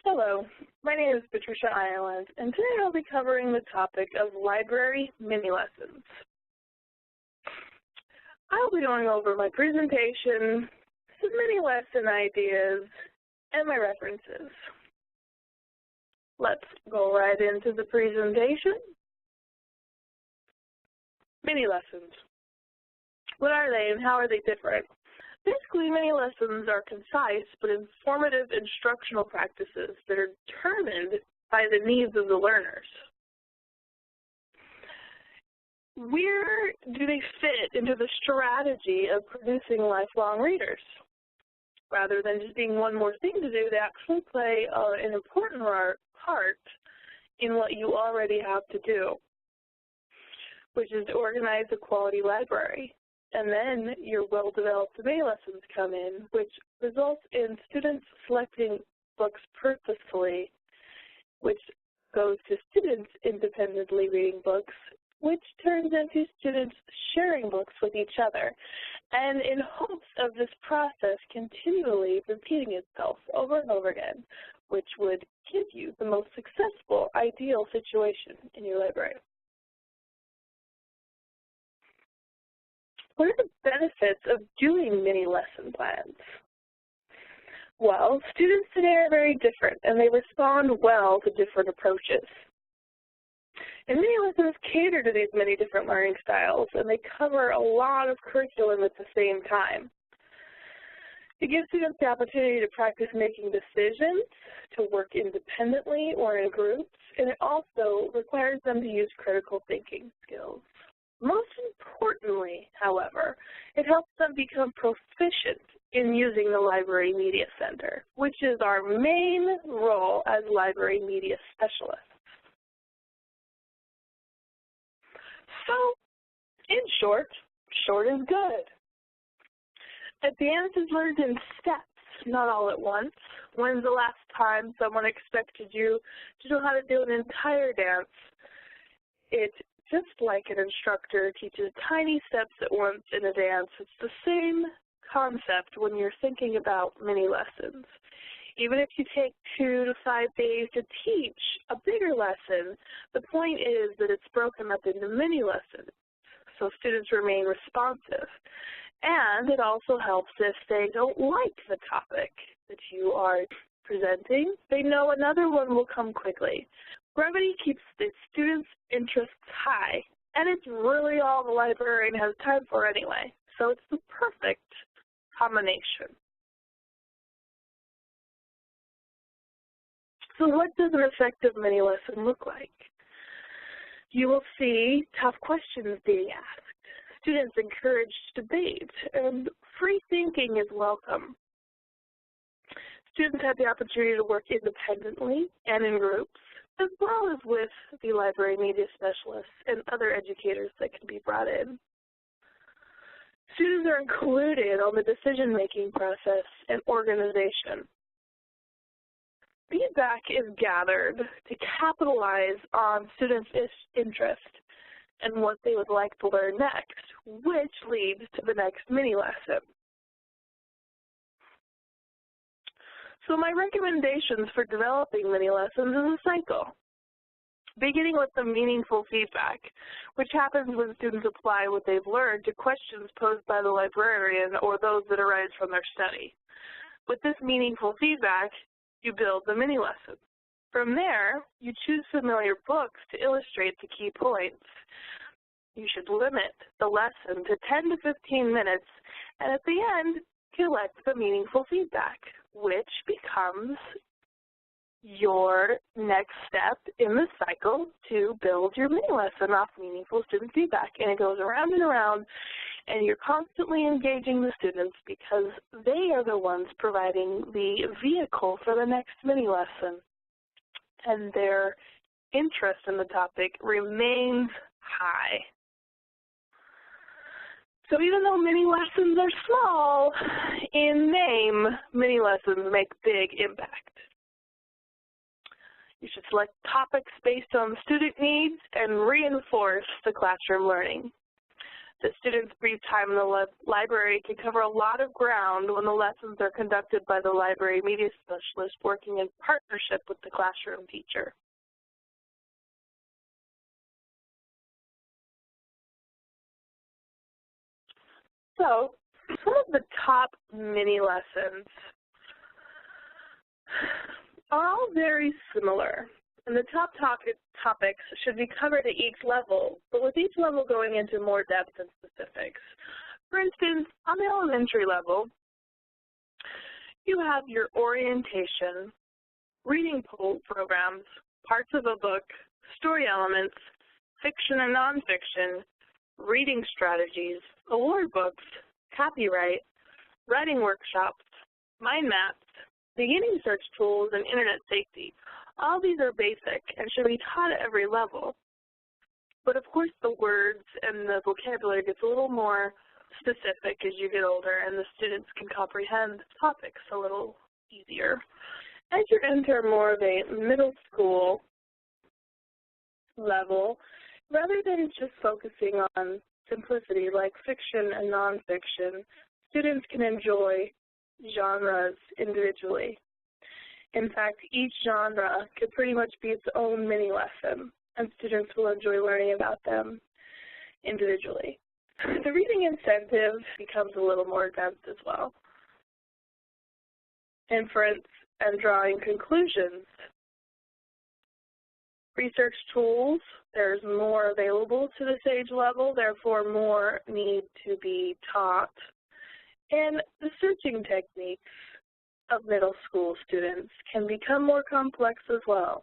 Hello, my name is Patricia Ireland, and today I'll be covering the topic of library mini-lessons. I'll be going over my presentation, some mini-lesson ideas, and my references. Let's go right into the presentation. Mini-lessons. What are they and how are they different? Basically, mini-lessons are concise but informative instructional practices that are determined by the needs of the learners. Where do they fit into the strategy of producing lifelong readers? Rather than just being one more thing to do, they actually play an important part in what you already have to do, which is to organize a quality library. And then your well-developed mini-lessons come in, which results in students selecting books purposefully, which goes to students independently reading books, which turns into students sharing books with each other, and in hopes of this process continually repeating itself over and over again, which would give you the most successful, ideal situation in your library. What are the benefits of doing mini-lesson plans? Well, students today are very different, and they respond well to different approaches. And mini-lessons cater to these many different learning styles, and they cover a lot of curriculum at the same time. It gives students the opportunity to practice making decisions, to work independently or in groups, and it also requires them to use critical thinking skills. Most importantly, however, it helps them become proficient in using the Library Media Center, which is our main role as library media specialists. So, in short, short is good. A dance is learned in steps, not all at once. When's the last time someone expected you to know how to do an entire dance? It's just like an instructor teaches tiny steps at once in a dance. It's the same concept when you're thinking about mini-lessons. Even if you take 2 to 5 days to teach a bigger lesson, the point is that it's broken up into mini-lessons, so students remain responsive. And it also helps if they don't like the topic that you are presenting. They know another one will come quickly. Brevity keeps the students' interests high, and it's really all the librarian has time for anyway, so it's the perfect combination. So what does an effective mini-lesson look like? You will see tough questions being asked, students encouraged debate, and free thinking is welcome. Students have the opportunity to work independently and in groups, as well as with the library media specialists and other educators that can be brought in. Students are included on the decision-making process and organization. Feedback is gathered to capitalize on students' interest and what they would like to learn next, which leads to the next mini-lesson. So my recommendations for developing mini-lessons is a cycle, beginning with the meaningful feedback, which happens when students apply what they've learned to questions posed by the librarian or those that arise from their study. With this meaningful feedback, you build the mini-lesson. From there, you choose familiar books to illustrate the key points. You should limit the lesson to 10 to 15 minutes, and at the end, collect the meaningful feedback, which becomes your next step in the cycle to build your mini-lesson off meaningful student feedback. And it goes around and around, and you're constantly engaging the students because they are the ones providing the vehicle for the next mini-lesson. And their interest in the topic remains high. So even though mini-lessons are small, in name, mini-lessons make big impact. You should select topics based on student needs and reinforce the classroom learning. The students' brief time in the library can cover a lot of ground when the lessons are conducted by the library media specialist working in partnership with the classroom teacher. So, some of the top mini lessons are all very similar, and the top topics should be covered at each level, but with each level going into more depth and specifics. For instance, on the elementary level, you have your orientation, reading programs, parts of a book, story elements, fiction and nonfiction, reading strategies, award books, copyright, writing workshops, mind maps, beginning search tools, and internet safety. All these are basic and should be taught at every level. But of course the words and the vocabulary gets a little more specific as you get older, and the students can comprehend topics a little easier. As you enter more of a middle school level, rather than just focusing on simplicity like fiction and nonfiction, students can enjoy genres individually. In fact, each genre could pretty much be its own mini lesson, and students will enjoy learning about them individually. The reading incentive becomes a little more advanced as well. Inference and drawing conclusions. Research tools, there's more available to this age level, therefore more need to be taught. And the searching techniques of middle school students can become more complex as well.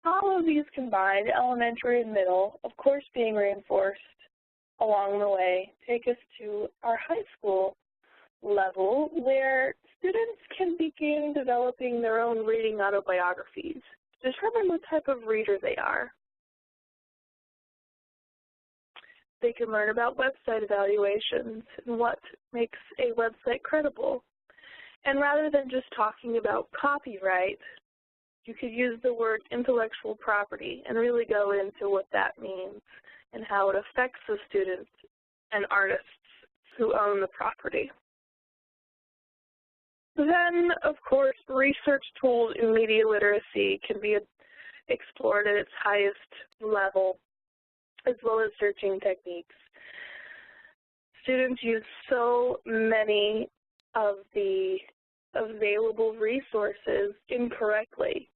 All of these combined, elementary and middle, of course being reinforced along the way, take us to our high school level where students can begin developing their own reading autobiographies. Determine what type of reader they are. They can learn about website evaluations and what makes a website credible. And rather than just talking about copyright, you could use the word intellectual property and really go into what that means and how it affects the students and artists who own the property. Then, of course, research tools in media literacy can be explored at its highest level, as well as searching techniques. Students use so many of the available resources incorrectly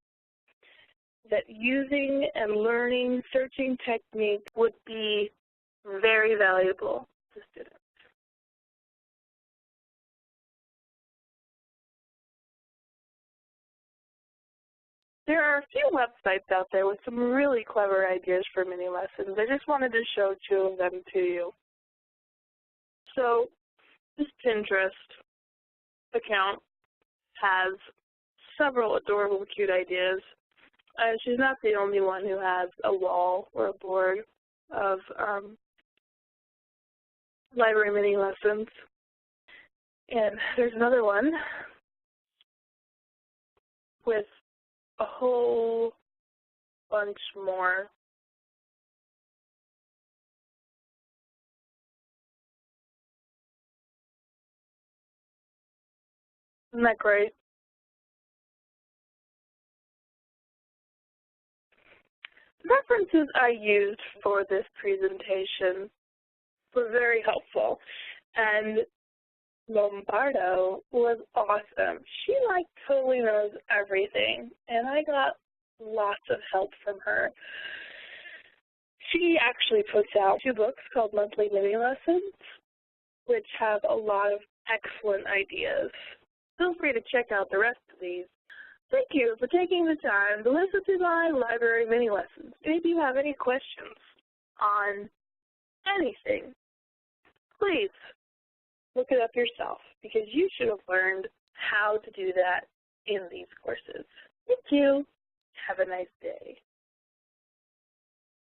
that using and learning searching techniques would be very valuable to students. There are a few websites out there with some really clever ideas for mini lessons. I just wanted to show two of them to you. So this Pinterest account has several adorable, cute ideas. She's not the only one who has a wall or a board of library mini lessons. And there's another one with a whole bunch more. Isn't that great? The references I used for this presentation were very helpful, and Lombardo was awesome. She like totally knows everything, and I got lots of help from her. She actually puts out 2 books called Monthly Mini Lessons, which have a lot of excellent ideas. Feel free to check out the rest of these. Thank you for taking the time to listen to my library mini lessons. If you have any questions on anything, please look it up yourself, because you should have learned how to do that in these courses. Thank you. Have a nice day.